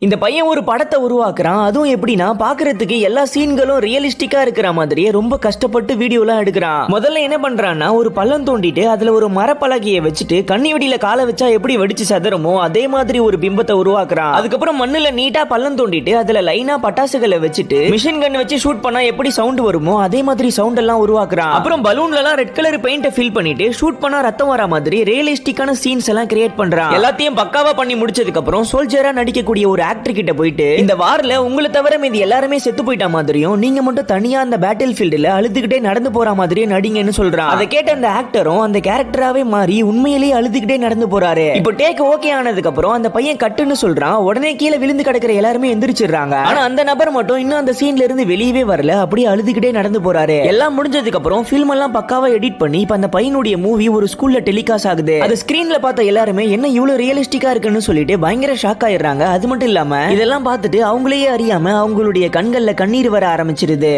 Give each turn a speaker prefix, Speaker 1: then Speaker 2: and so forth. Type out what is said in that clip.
Speaker 1: இந்த பையன் ஒரு படத்தை உருவாக்குறான். அதுவும் எப்படின்னா பாக்குறதுக்கு எல்லா சீன்களும் ரியலிஸ்டிக்கா இருக்கிற மாதிரியே ரொம்ப கஷ்டப்பட்டு வீடியோலாம் எடுக்கிறான். முதல்ல என்ன பண்றான்னா ஒரு பள்ளம் தோண்டிட்டு அதுல ஒரு மரப்பலகையை வச்சுட்டு கண்ணி வெடியில காலை வச்சா எப்படி வெடிச்சு சதுரமோ அதே மாதிரி ஒரு பிம்பத்தை உருவாக்குறான். அதுக்கப்புறம் மண்ணுல நீட்டா பள்ளம் தோண்டிட்டு அதுல லைனா பட்டாசுகளை வச்சுட்டு மிஷின் கன் வச்சு ஷூட் பண்ணா எப்படி சவுண்ட் வருமோ அதே மாதிரி சவுண்ட் எல்லாம் உருவாக்குறான். அப்புறம் பலூன்ல எல்லாம் ரெட் கலர் பெயிண்ட ஃபில் பண்ணிட்டு ஷூட் பண்ணா ரத்தம் வர மாதிரி ரியலிஸ்டிக்கான சீன்ஸ் எல்லாம் கிரியேட் பண்றான். எல்லாத்தையும் பக்காவா பண்ணி முடிச்சதுக்கு அப்புறம் சோல்ஜரா நடிக்கக்கூடிய ஒரு ஆக்டர் கிட்ட போயிட்டு இந்த வார்ல உங்களை தவிர மீதி எல்லாருமே செத்து போயிட்ட மாதிரியும் நீங்க மட்டும் தனியா அந்த பேட்டில் ஃபீல்ட்ல அழுதுகிட்டே நடந்து போற மாதிரியே நடிங்கன்னு சொல்றான். அதை கேட்ட அந்த ஆக்டரும் அந்த கேரக்டராவே மாறி உண்மையிலேயே அழுதுகிட்டே நடந்து போறாரு. இப்போ டேக் ஓகே ஆனதுக்கு அப்புறம் அந்த பையன் கட்டுன்னு சொல்றான். உடனே கீழே விழுந்து கிடக்கிற எல்லாருமே எந்திரிச்சிடுறாங்க. ஆனா அந்த நபர் மட்டும் இன்னும் அந்த சீன்ல இருந்து வெளியவே வரல. அப்படியே அழுதுகிட்டே நடந்து போறாரு. எல்லாம் முடிஞ்சதுக்கு அப்புறம் ஃபில்ம் எல்லாம் பக்காவா எடிட் பண்ணி இப்ப அந்த பையனுடைய மூவி ஒரு ஸ்கூல்ல டெலிகாஸ்ட் ஆகுது. அது ஸ்கிரீன்ல பார்த்த எல்லாருமே என்ன இவ்வளவு ரியலிஸ்டிக்கா இருக்குன்னு சொல்லிட்டு பயங்கர ஷாக் ஆயிடுறாங்க. அது மட்டும் இல்லாம இதெல்லாம் பார்த்துட்டு அவங்களையே அறியாம அவங்களுடைய கண்கள்ல கண்ணீர் வர ஆரம்பிச்சிருது.